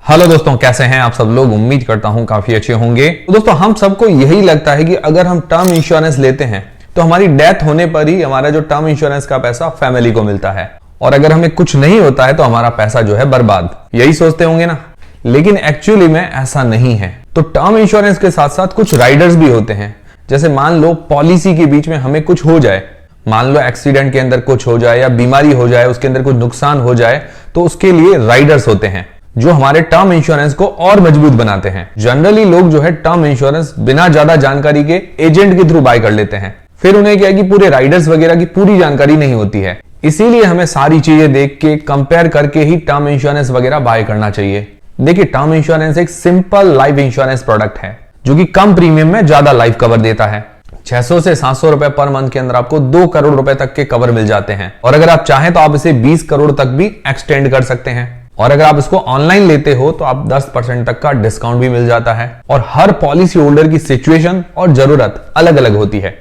Hello दोस्तों, कैसे हैं आप सब लोग। उम्मीद करता हूं काफी अच्छे होंगे। तो दोस्तों, हम सबको यही लगता है कि अगर हम टर्म इंश्योरेंस लेते हैं तो हमारी डेथ होने पर ही हमारा जो टर्म इंश्योरेंस का पैसा फैमिली को मिलता है, और अगर हमें कुछ नहीं होता है तो हमारा पैसा जो है बर्बाद। यही सोचते होंगे ना, लेकिन एक्चुअली में ऐसा नहीं है। तो टर्म इंश्योरेंस के साथ साथ कुछ राइडर्स भी होते हैं। जैसे मान लो पॉलिसी के बीच में हमें कुछ हो जाए, मान लो एक्सीडेंट के अंदर कुछ हो जाए या बीमारी हो जाए, उसके अंदर कुछ नुकसान हो जाए, तो उसके लिए राइडर्स होते हैं जो हमारे टर्म इंश्योरेंस को और मजबूत बनाते हैं। जनरली लोग जो है टर्म इंश्योरेंस बिना ज्यादा जानकारी के एजेंट के थ्रू बाय कर लेते हैं। फिर उन्हें क्या है कि पूरे राइडर्स वगैरह की पूरी जानकारी नहीं होती है। इसीलिए हमें सारी चीजें देख के कंपेयर करके ही टर्म इंश्योरेंस वगैरह बाय करना चाहिए। देखिए, टर्म इंश्योरेंस एक सिंपल लाइफ इंश्योरेंस प्रोडक्ट है जो कि कम प्रीमियम में ज्यादा लाइफ कवर देता है। 600 से 700 रुपए पर मंथ के अंदर आपको 2 करोड़ रुपए तक के कवर मिल जाते हैं, और अगर आप चाहें तो आप इसे 20 करोड़ तक भी एक्सटेंड कर सकते हैं। और अगर आप इसको ऑनलाइन लेते हो तो आप 10% तक का डिस्काउंट भी मिल जाता है। और हर पॉलिसी होल्डर की सिचुएशन और जरूरत अलग अलग होती है,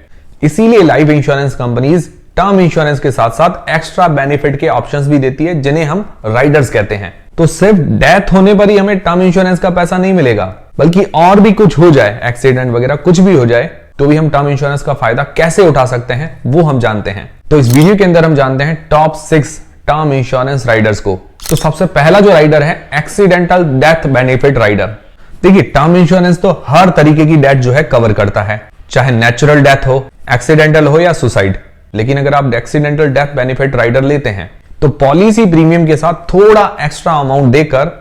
इसीलिए life insurance companies term insurance के साथ साथ एक्स्ट्रा बेनिफिट के ऑप्शंस भी देती है, जिन्हें हम राइडर्स कहते हैं। तो सिर्फ डेथ होने पर ही हमें टर्म इंश्योरेंस का पैसा नहीं मिलेगा, बल्कि और भी कुछ हो जाए, एक्सीडेंट वगैरह कुछ भी हो जाए, तो भी हम टर्म इंश्योरेंस का फायदा कैसे उठा सकते हैं वो हम जानते हैं। तो इस वीडियो के अंदर हम जानते हैं टॉप 6 टर्म इंश्योरेंस राइडर्स को। तो सबसे पहला जो राइडर है एक्सीडेंटल डेथ बेनिफिट राइडर। देखिए, टर्म इंश्योरेंस तो हर तरीके की डेथ जो है कवर करता है, चाहे नेचुरल डेथ हो, एक्सीडेंटल हो या सुसाइड। लेकिन अगर आप एक्सीडेंटल डेथ बेनिफिट राइडर लेते हैं तो पॉलिसी प्रीमियम के साथ थोड़ा एक्स्ट्रा अमाउंट देकर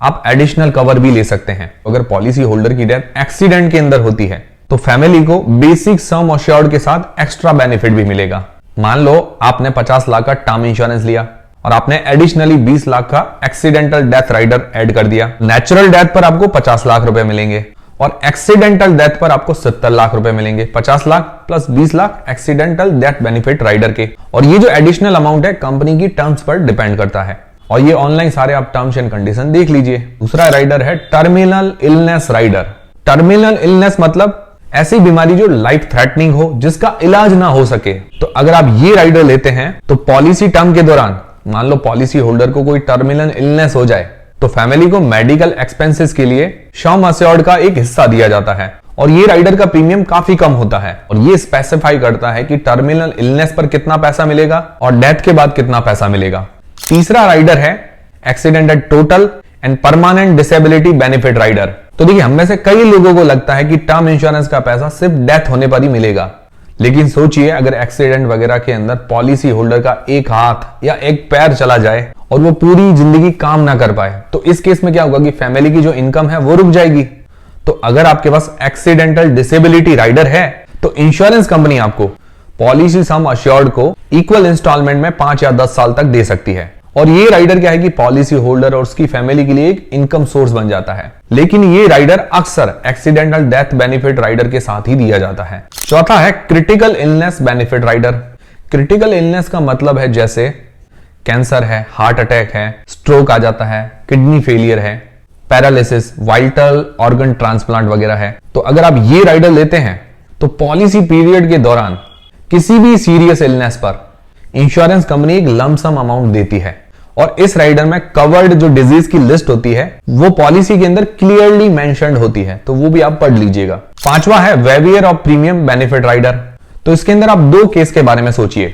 आप एडिशनल कवर भी ले सकते हैं। अगर पॉलिसी होल्डर की डेथ एक्सीडेंट के अंदर होती है तो फैमिली को बेसिक सम अश्योर्ड के साथ एक्स्ट्रा बेनिफिट भी मिलेगा। मान लो आपने 50 लाख का टर्म इंश्योरेंस लिया और आपने एडिशनली 20 लाख का एक्सीडेंटल डेथ राइडर ऐड कर दिया। नेचुरल डेथ पर आपको 50 लाख रुपए मिलेंगे और एक्सीडेंटल डेथ पर आपको 70 लाख रुपए मिलेंगे। 50 lakh plus 20 lakh accidental death benefit rider के। और ये जो एडिशनल अमाउंट है कंपनी की टर्म्स पर डिपेंड करता है, और ये ऑनलाइन सारे आप टर्म्स एंड कंडीशन देख लीजिए। दूसरा राइडर है terminal illness rider. Terminal illness मतलब ऐसी बीमारी जो लाइफ थ्रेटनिंग हो, जिसका इलाज ना हो सके। तो अगर आप ये राइडर लेते हैं तो पॉलिसी टर्म के दौरान मान लो पॉलिसी होल्डर को कोई टर्मिनल इलनेस हो जाए तो फैमिली को मेडिकल एक्सपेंसेस के लिए सम अश्योर्ड का एक हिस्सा दिया जाता है, और ये राइडर का प्रीमियम काफी कम होता है। और ये स्पेसिफाई करता है कि टर्मिनल इलनेस पर कितना पैसा मिलेगा और डेथ के बाद कितना पैसा मिलेगा। तीसरा राइडर है accidental total and permanent disability benefit rider. तो देखिए, हम में से कई लोगों को लगता है कि टर्म इंश्योरेंस का पैसा सिर्फ डेथ होने पर ही मिलेगा, लेकिन सोचिए अगर एक्सीडेंट वगैरह के अंदर पॉलिसी होल्डर का एक हाथ या एक पैर चला जाए और वो पूरी जिंदगी काम ना कर पाए, तो इस केस में क्या होगा कि फैमिली की जो इनकम है वो रुक जाएगी। तो अगर आपके पास एक्सीडेंटल डिसेबिलिटी राइडर है तो इंश्योरेंस कंपनी आपको पॉलिसी सम अश्योर्ड को इक्वल इंस्टॉलमेंट में 5 या 10 साल तक दे सकती है। और ये राइडर क्या है कि पॉलिसी होल्डर और उसकी फैमिली के लिए एक इनकम सोर्स बन जाता है। लेकिन ये राइडर अक्सर एक्सीडेंटल डेथ बेनिफिट राइडर के साथ ही दिया जाता है। चौथा है critical illness benefit rider. Critical illness का मतलब है जैसे कैंसर है, हार्ट अटैक है, स्ट्रोक आ जाता है, किडनी फेलियर है, पैरालिसिस, वाइटल ऑर्गन ट्रांसप्लांट वगैरह है। तो अगर आप ये राइडर लेते हैं तो पॉलिसी पीरियड के दौरान किसी भी सीरियस इलनेस पर इंश्योरेंस कंपनी एक लमसम अमाउंट देती है, और इस राइडर में कवर्ड जो डिजीज की लिस्ट होती है वो पॉलिसी के अंदर क्लियरली मेंशन्ड होती है, तो वो भी आप पढ़ लीजिएगा। पांचवा है waiver of premium benefit rider. तो इसके अंदर आप 2 केस के बारे में सोचिए।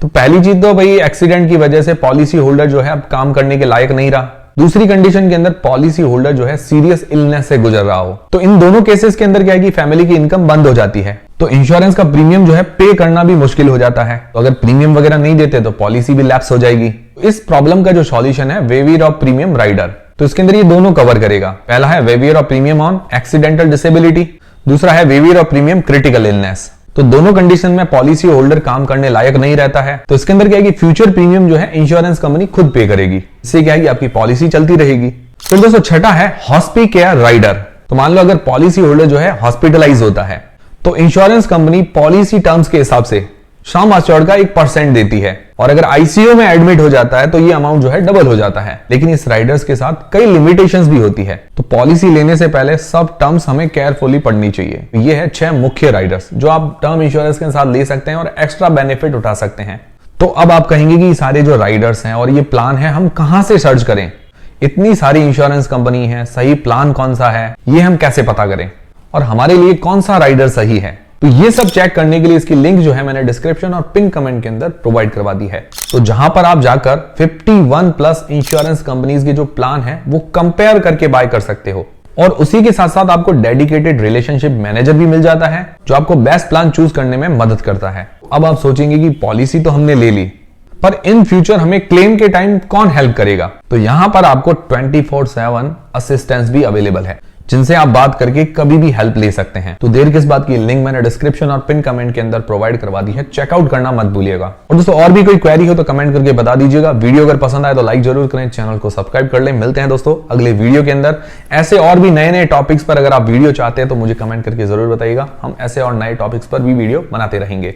तो पहली चीज तो भाई, एक्सीडेंट की वजह से पॉलिसी होल्डर जो है अब काम करने के लायक नहीं रहा। दूसरी कंडीशन के अंदर पॉलिसी होल्डर जो है सीरियस इलनेस से गुजर रहा हो। तो इन दोनों केसेस के अंदर क्या है कि फैमिली की इनकम बंद हो जाती है, तो इंश्योरेंस का प्रीमियम जो है पे करना भी मुश्किल हो जाता है। तो अगर प्रीमियम वगैरह नहीं देते तो पॉलिसी भी लैप्स हो जाएगी। इस प्रॉब्लम का जो सॉल्यूशन है वेवियर ऑफ प्रीमियम राइडर, तो इसके अंदर ये दोनों कवर करेगा। पहला है waiver of premium on accidental disability, दूसरा है waiver of premium critical illness. तो दोनों कंडीशन में पॉलिसी होल्डर काम करने लायक नहीं रहता है, तो इसके अंदर क्या है कि फ्यूचर प्रीमियम जो है इंश्योरेंस कंपनी खुद पे करेगी। इससे क्या है कि आपकी पॉलिसी चलती रहेगी। फिर दोस्तों छठा है हॉस्पी केयर राइडर। तो मान लो अगर पॉलिसी होल्डर जो है हॉस्पिटलाइज होता है तो इंश्योरेंस कंपनी पॉलिसी टर्म्स के हिसाब से सम अश्योर्ड का 1% देती है, और अगर आईसीयू में एडमिट हो जाता है तो ये अमाउंट जो है डबल हो जाता है। लेकिन इस राइडर्स के साथ कई लिमिटेशंस भी होती है, तो पॉलिसी लेने से पहले सब टर्म्स हमें केयरफुली पढ़नी चाहिए। ये है 6 मुख्य राइडर्स जो आप टर्म इंश्योरेंस के साथ ले सकते हैं और एक्स्ट्रा बेनिफिट उठा सकते हैं। तो अब आप कहेंगे कि सारे जो राइडर्स हैं और ये प्लान है हम कहां से सर्च करें, इतनी सारी इंश्योरेंस कंपनी है, सही प्लान कौन सा है ये हम कैसे पता करें, और हमारे लिए कौन सा राइडर सही है। तो ये सब चेक करने के लिए इसकी लिंक जो है मैंने डिस्क्रिप्शन और पिन कमेंट के अंदर प्रोवाइड करवा दी है। तो जहां पर आप जाकर 51 प्लस इंश्योरेंस कंपनीज के जो प्लान है वो कंपेयर करके बाय कर सकते हो, और उसी के साथ साथ आपको डेडिकेटेड रिलेशनशिप मैनेजर भी मिल जाता है जो आपको बेस्ट प्लान चूज करने में मदद करता है। अब आप सोचेंगे कि पॉलिसी तो हमने ले ली, पर इन फ्यूचर हमें क्लेम के टाइम कौन हेल्प करेगा। तो यहां पर आपको 24/7 असिस्टेंस भी अवेलेबल है, जिनसे आप बात करके कभी भी हेल्प ले सकते हैं। तो देर किस बात की, लिंक मैंने डिस्क्रिप्शन और पिन कमेंट के अंदर प्रोवाइड करवा दी है, चेकआउट करना मत भूलिएगा। और दोस्तों और भी कोई क्वेरी हो तो कमेंट करके बता दीजिएगा। वीडियो अगर पसंद आए तो लाइक जरूर करें, चैनल को सब्सक्राइब कर लें। मिलते हैं दोस्तों अगले वीडियो के अंदर। ऐसे और भी नए नए टॉपिक्स पर अगर आप वीडियो चाहते हैं तो मुझे कमेंट करके जरूर बताइएगा, हम ऐसे और नए टॉपिक्स पर भी वीडियो बनाते रहेंगे।